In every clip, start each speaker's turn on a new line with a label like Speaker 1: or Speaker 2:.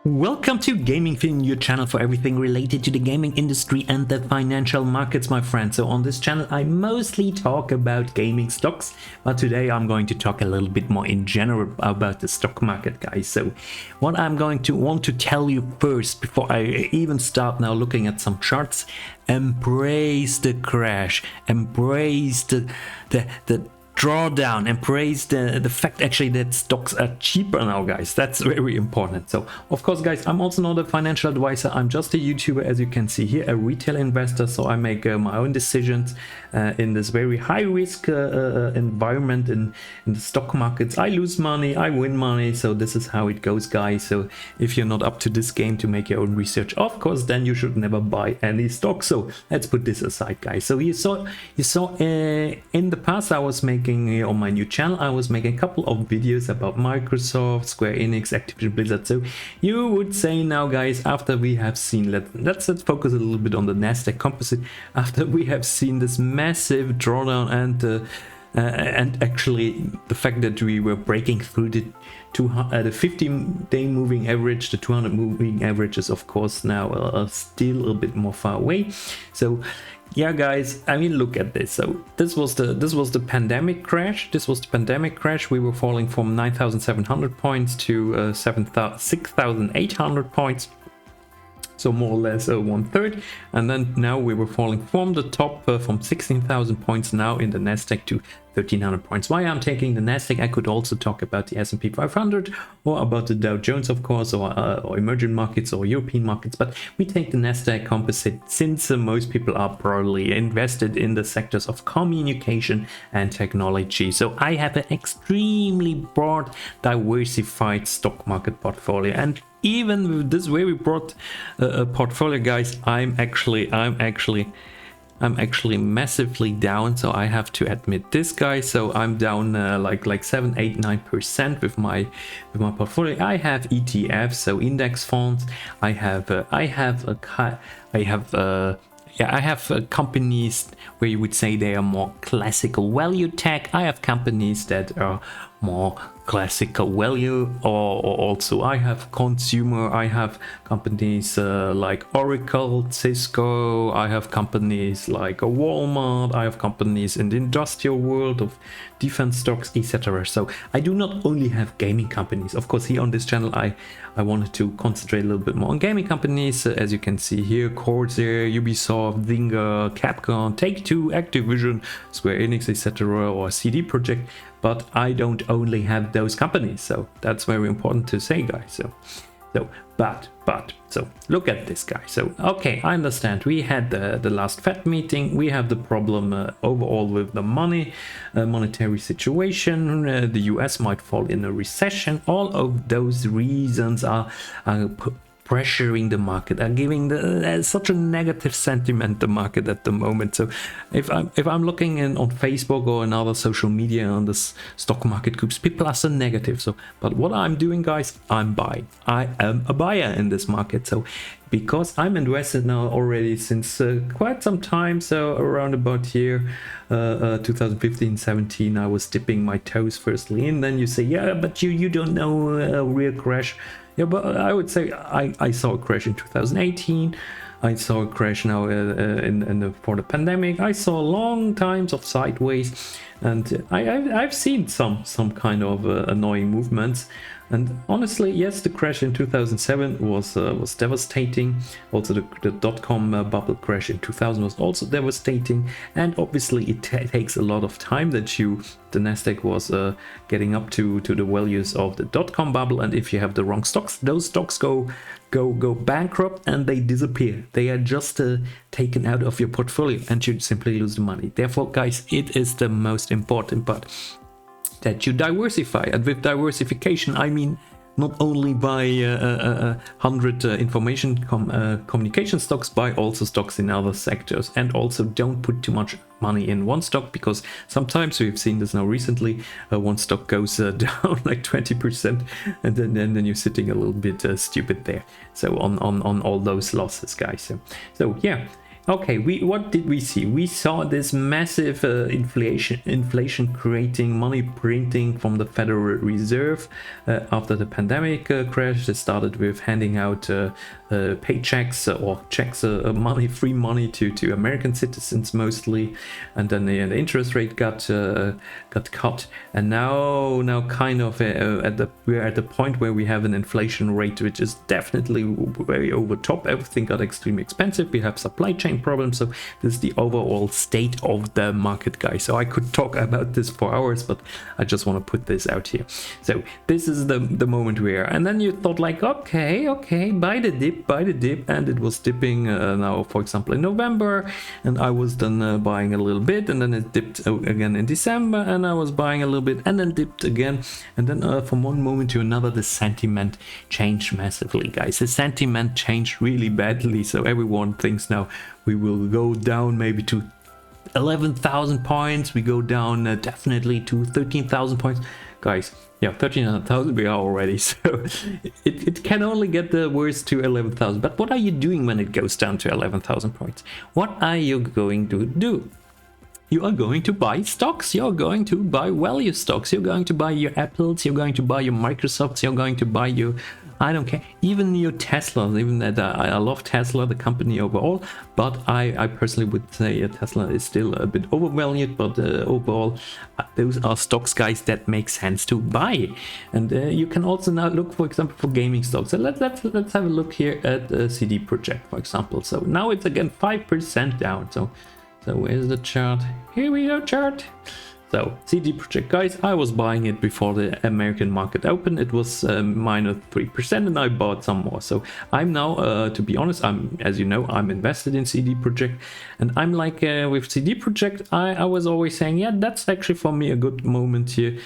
Speaker 1: Welcome to Gaming Film, your channel for everything related to the gaming industry and the financial markets, my friends. So on this channel I mostly talk about gaming stocks, but today I'm going to talk a little bit more in general about the stock market, guys. So what I'm going to want to tell you first, before I even start now looking at some charts: embrace the crash, embrace the drawdown, embrace the fact actually that stocks are cheaper now, guys. That's very important. So of course, guys, I'm also not a financial advisor. I'm just a YouTuber, as you can see here, a retail investor. So I make my own decisions in this very high risk environment in the stock markets. I lose money, I win money, so this is how it goes, guys. So if you're not up to this game to make your own research, of course, then you should never buy any stock. So let's put this aside, guys. So you saw in the past I was making on my new channel, I was making a couple of videos about Microsoft, Square Enix, Activision Blizzard. So you would say now, guys, after we have seen, let's focus a little bit on the Nasdaq Composite. After we have seen this massive drawdown and actually the fact that we were breaking through the 15-day moving average, the 200 moving average is of course now still a bit more far away. So yeah, guys, I mean, look at this. So this was the pandemic crash. This was the pandemic crash. We were falling from 9,700 points to 6,800 points. So more or less 1/3, and then now we were falling from the top from 16,000 points now in the Nasdaq to 1,300 points. Why I'm taking the Nasdaq? I could also talk about the S&P 500 or about the Dow Jones, of course, or emerging markets or European markets, but we take the Nasdaq Composite since most people are probably invested in the sectors of communication and technology. So I have an extremely broad, diversified stock market portfolio, and even with this very broad portfolio, guys, I'm actually massively down. So I have to admit this, guys. So I'm down like 7, 8, 9% with my portfolio. I have ETFs, so index funds. I have companies where you would say they are more classical value tech. I have companies that are more classical value, or also I have consumer. I have companies like Oracle, Cisco. I have companies like Walmart. I have companies in the industrial world of defense stocks, etc. So I do not only have gaming companies. Of course, here on this channel I wanted to concentrate a little bit more on gaming companies, as you can see here: Corsair, Ubisoft, Zynga, Capcom, Take-Two, Activision, Square Enix, etc., or CD Projekt. But I don't only have those companies, so that's very important to say, guys. So look at this, guy. So okay, I understand we had the last Fed meeting. We have the problem overall with the monetary situation. The US might fall in a recession. All of those reasons are pressuring the market, are giving such a negative sentiment the market at the moment. So if I'm looking on Facebook or in other social media on the stock market groups, people are so negative. So but what I'm doing, guys, I'm buying. I am a buyer in this market. So because I'm invested now already since quite some time, so around about here 2015-17, I was dipping my toes firstly in. Then you say, yeah, but you don't know a real crash. Yeah, but I would say I saw a crash in 2018. I saw a crash now for the pandemic. I saw long times of sideways, and I've seen some kind of annoying movements. And honestly, yes, the crash in 2007 was devastating. Also, the dot-com bubble crash in 2000 was also devastating. And obviously, it takes a lot of time that the Nasdaq was getting up to the values of the dot-com bubble. And if you have the wrong stocks, those stocks go bankrupt and they disappear. They are just taken out of your portfolio, and you simply lose the money. Therefore, guys, it is the most important part that you diversify. And with diversification, I mean not only buy 100 information communication stocks, buy also stocks in other sectors, and also don't put too much money in one stock, because sometimes we've seen this now recently, one stock goes down like 20%, and then you're sitting a little bit stupid there. So on all those losses, guys. So yeah, Okay, what did we see? We saw this massive inflation creating money printing from the Federal Reserve after the pandemic crash. They started with handing out paychecks or checks, free money to American citizens mostly, and then the interest rate got cut, and now kind of we're at the point where we have an inflation rate which is definitely very over top. Everything got extremely expensive. We have supply chain problems. So this is the overall state of the market, guys. So I could talk about this for hours, but I just want to put this out here. So this is the moment we are, and then you thought like, okay, buy the dip, and it was dipping now, for example, in November, and I was then buying a little bit, and then it dipped again in December, and I was buying a little bit, and then dipped again, and then from one moment to another the sentiment changed massively, guys. The sentiment changed really badly, so everyone thinks now we will go down maybe to 11,000 points. We go down definitely to 13,000 points, guys. Yeah, 13,000 we are already, so it can only get the worst to 11,000. But what are you doing when it goes down to 11,000 points? What are you going to do? You are going to buy stocks, you're going to buy value stocks, you're going to buy your Apples, you're going to buy your Microsofts, you're going to buy your, I don't care, even your Teslas. Even that I love Tesla, the company overall, but I personally would say Tesla is still a bit overvalued, but overall those are stocks, guys, that make sense to buy. And you can also now look, for example, for gaming stocks. So let's have a look here at CD Projekt, for example. So now it's again 5% down. So where's the chart? Here we go, chart. So CD Projekt, guys, I was buying it before the American market opened. It was minus 3%, and I bought some more. So I'm now, to be honest, as you know, I'm invested in CD Projekt, and I'm like with CD Projekt, I was always saying, yeah, that's actually for me a good moment here.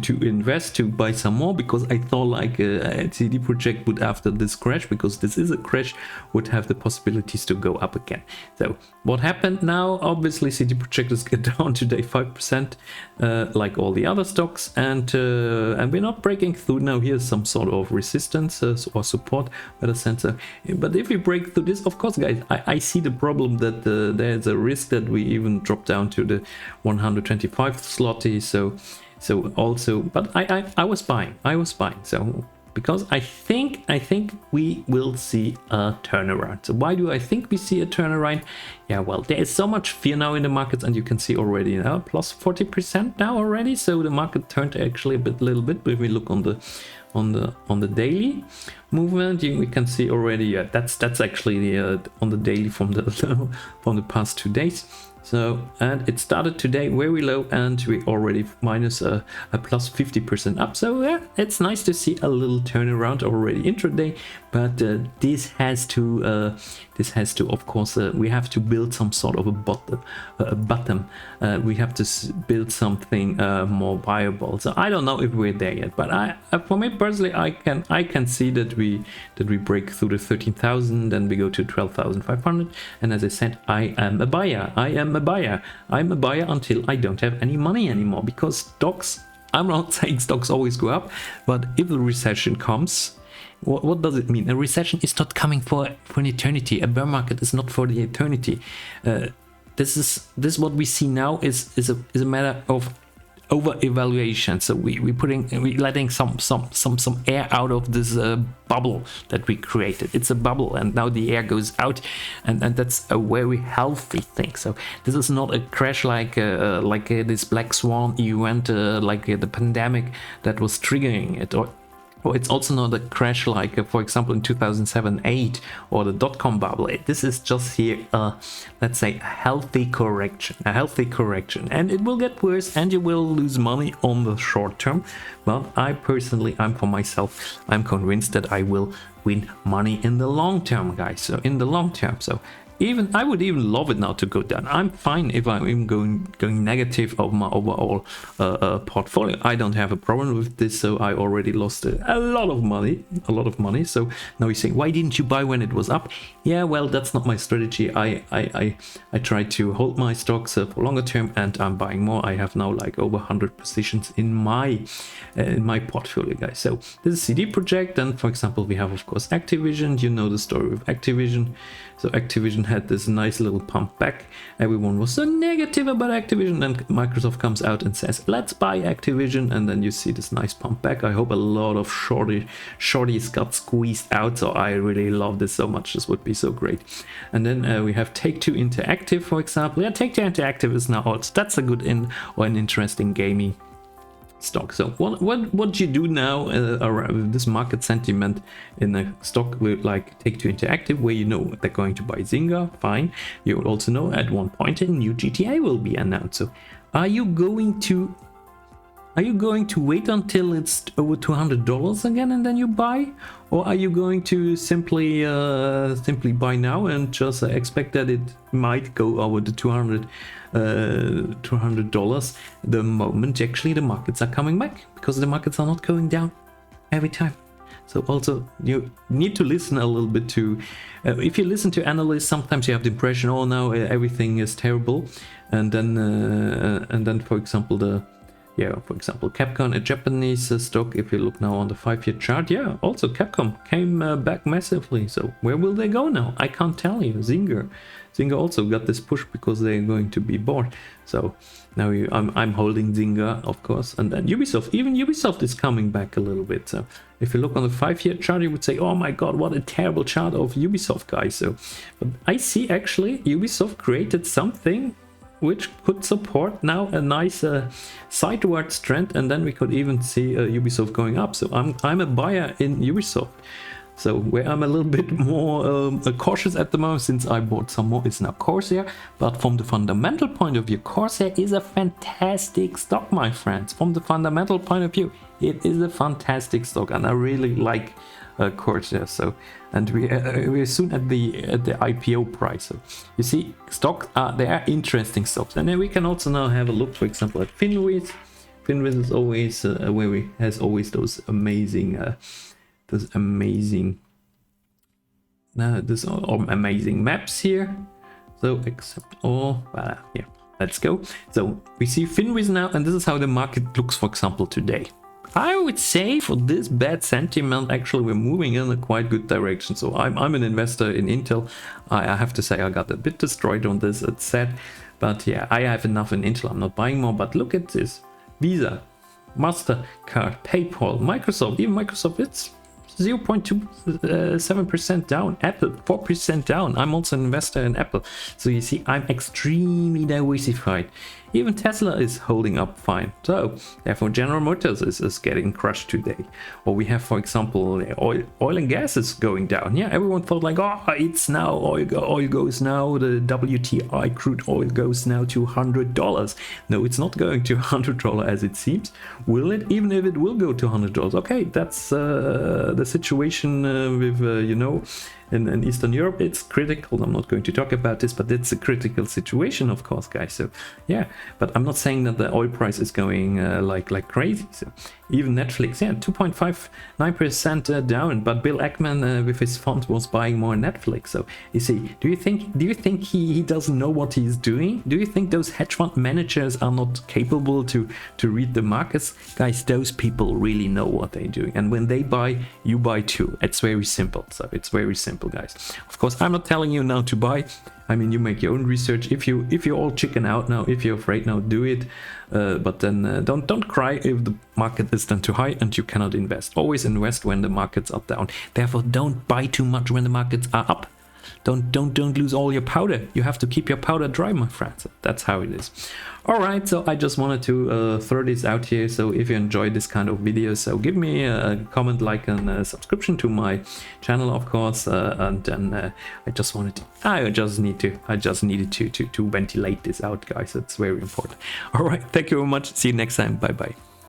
Speaker 1: To invest, to buy some more, because I thought like CD Projekt would, after this crash, because this is a crash, would have the possibilities to go up again. So what happened now? Obviously CD Projekt is down today 5%, like all the other stocks, and we're not breaking through now. Here's some sort of resistance or support, better sensor. But if we break through this, of course, guys, I see the problem that there's a risk that we even drop down to the 125 zloty. So also, but I was buying. So because I think we will see a turnaround. So why do I think we see a turnaround? Yeah, well, there is so much fear now in the markets, and you can see already now plus 40% now already. So the market turned actually a little bit. If we look on the daily movement, we can see already. Yeah, that's actually on the daily from the past 2 days. So, and it started today very low, and we already minus a plus 50% up. So yeah, it's nice to see a little turnaround already intraday, but this has to of course we have to build some sort of a bottom. We have to build something more viable. So I don't know if we're there yet, but for me personally, I can see that we break through the 13,000, and we go to 12,500. And as I said, I am a buyer. I'm a buyer until I don't have any money anymore, because stocks, I'm not saying stocks always go up, but if the recession comes, what does it mean? A recession is not coming for an eternity. A bear market is not for the eternity. This is what we see now is a matter of over evaluation. So we letting some air out of this bubble that we created. It's a bubble, and now the air goes out, and that's a very healthy thing. So this is not a crash like this black swan event, like the pandemic that was triggering it, or it's also not a crash like, for example, in 2007-8 or the dot-com bubble. This is just here, let's say, a healthy correction, and it will get worse, and you will lose money on the short term. But I'm for myself, I'm convinced that I will win money in the long term, guys. So in the long term, so even I would even love it now to go down. I'm fine if I'm even going negative of my overall portfolio. I don't have a problem with this, so I already lost a lot of money. So now you're saying, why didn't you buy when it was up? Yeah, well, that's not my strategy. I try to hold my stocks for longer term, and I'm buying more. I have now like over 100 positions in my portfolio, guys. So this is CD Projekt, and for example, we have of course Activision. You know the story with Activision. So Activision had this nice little pump back. Everyone was so negative about Activision, and Microsoft comes out and says, let's buy Activision, and then you see this nice pump back. I hope a lot of shorties got squeezed out, so I really love this so much. This would be so great. And then we have Take-Two Interactive, for example. Yeah, Take-Two Interactive is now also, that's a good or an interesting gaming stock. So what you do now around this market sentiment in a stock with like Take-Two Interactive, where you know they're going to buy Zynga, fine. You also know at one point a new GTA will be announced. So are you going to wait until it's over $200 again and then you buy, or are you going to simply buy now and just expect that it might go over the $200 the moment actually the markets are coming back, because the markets are not going down every time. So also you need to listen a little bit to if you listen to analysts, sometimes you have the impression, oh, now everything is terrible, and then for example Capcom, a Japanese stock, if you look now on the 5-year chart, yeah, also Capcom came back massively. So where will they go now? I can't tell you. Zynga also got this push because they're going to be bought. So now I'm holding Zynga, of course, and then Ubisoft. Even Ubisoft is coming back a little bit. So if you look on the 5-year chart, you would say, oh my god, what a terrible chart of Ubisoft, guys. So, but I see actually Ubisoft created something which could support now a nice sidewards trend, and then we could even see Ubisoft going up. So I'm a buyer in Ubisoft. So where I'm a little bit more cautious at the moment, since I bought some more, is now Corsair. But from the fundamental point of view, Corsair is a fantastic stock, my friends. From the fundamental point of view, it is a fantastic stock, and I really like Corsair. So, and we're soon at the IPO price. So you see, stocks they are interesting stocks, and then we can also now have a look, for example, at Finwiz. Finwiz is always has always those amazing maps here. So except all, yeah, let's go. So we see Finwiz now, and this is how the market looks, for example, today. I would say for this bad sentiment, actually we're moving in a quite good direction. So I'm an investor in Intel. I have to say I got a bit destroyed on this, it's sad, but yeah, I have enough in Intel, I'm not buying more. But look at this: Visa, MasterCard, PayPal, Microsoft. Even Microsoft, it's 0.27% down. Apple 4% down. I'm also an investor in Apple, so you see I'm extremely diversified. Even Tesla is holding up fine. So therefore General Motors is getting crushed today. Or we have, for example, oil and gas is going down. Yeah, everyone thought like, oh, it's now oil goes now, the WTI crude oil goes now to $100. No, it's not going to $100 as it seems. Will it? Even if it will go to $100, okay, that's the situation with you know, in Eastern Europe. It's critical. I'm not going to talk about this, but it's a critical situation, of course, guys. So yeah, but I'm not saying that the oil price is going like crazy. So even Netflix, yeah, 2.59% down, but Bill Ackman with his fund was buying more Netflix. So you see, do you think he doesn't know what he's doing? Do you think those hedge fund managers are not capable to read the markets? Guys, those people really know what they're doing, and when they buy, you buy too. It's very simple. So it's very simple, guys. Of course, I'm not telling you now to buy. I mean, you make your own research. If you're all chicken out now, if you're afraid now, do it. But then don't cry if the market is then too high and you cannot invest. Always invest when the markets are down. Therefore, don't buy too much when the markets are up. Don't lose all your powder. You have to keep your powder dry, my friends. That's how it is. All right, so I just wanted to throw this out here. So if you enjoyed this kind of videos, so give me a comment, like, and a subscription to my channel, of course. And then I just needed to ventilate this out, guys. It's very important. All right, thank you very much. See you next time. Bye bye.